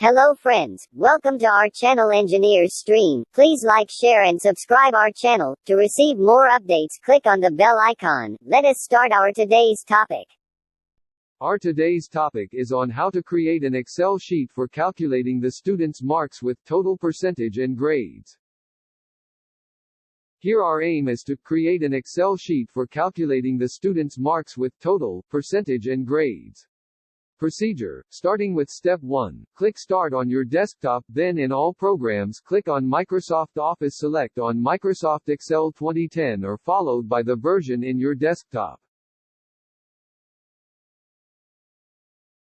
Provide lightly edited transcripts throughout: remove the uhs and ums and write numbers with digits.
Hello friends, welcome to our channel Engineers Stream. Please like, share and subscribe our channel. To receive more updates, click on the bell icon. Let us start our today's topic. Our today's topic is on how to create an Excel sheet for calculating the students' marks with total percentage and grades. Here our aim is to create an Excel sheet for calculating the students' marks with total, percentage and grades. Procedure. Starting with Step 1, click Start on your desktop, then in All Programs click on Microsoft Office. Select on Microsoft Excel 2010 or followed by the version in your desktop.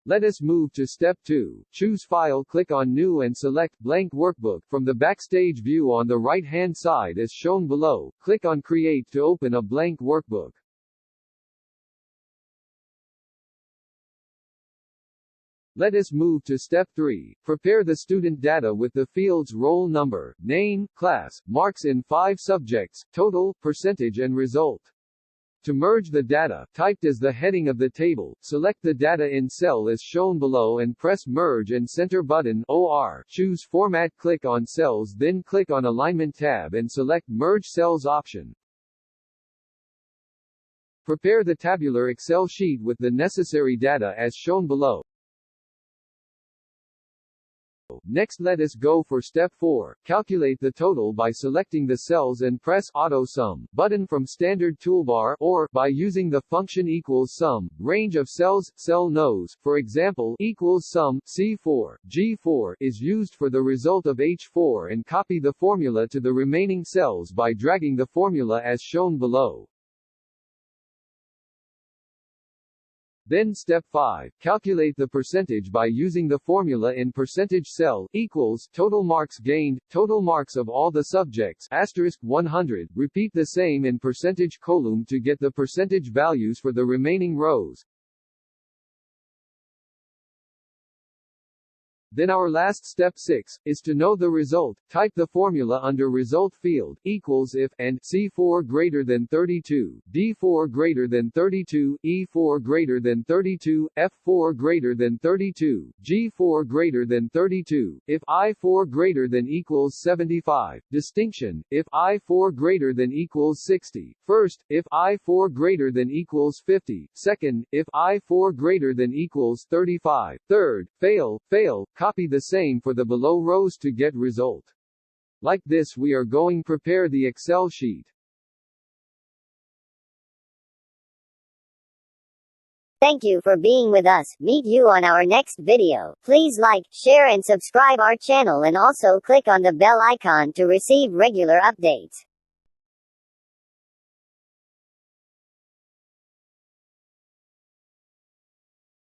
Let us move to Step 2. Choose File, click on New and select Blank Workbook. From the Backstage view on the right-hand side as shown below, click on Create to open a blank workbook. Let us move to Step 3. Prepare the student data with the fields roll number, name, class, marks in 5 subjects, total, percentage and result. To merge the data, typed as the heading of the table, select the data in cell as shown below and press Merge and Center button, OR. Choose Format, click on Cells, then click on Alignment tab and select Merge Cells option. Prepare the tabular Excel sheet with the necessary data as shown below. Next let us go for Step 4. Calculate the total by selecting the cells and press Auto Sum button from Standard Toolbar or by using the function equals sum, range of cells, cell nose, for example, equals sum, C4, G4, is used for the result of H4 and copy the formula to the remaining cells by dragging the formula as shown below. Then Step 5. Calculate the percentage by using the formula in percentage cell, equals, total marks gained, total marks of all the subjects, asterisk 100. Repeat the same in percentage column to get the percentage values for the remaining rows. Then our last Step 6, is to know the result. Type the formula under Result field, equals if, and, C4 greater than 32, D4 greater than 32, E4 greater than 32, F4 greater than 32, G4 greater than 32, if I4 greater than equals 75, distinction, if I4 greater than equals 60, first, if I4 greater than equals 50, second, if I4 greater than equals 35, third, fail, copy the same for the below rows to get result. Like this we are going prepare the Excel sheet. Thank you for being with us. Meet you on our next video. Please like, share and subscribe our channel and also click on the bell icon to receive regular updates.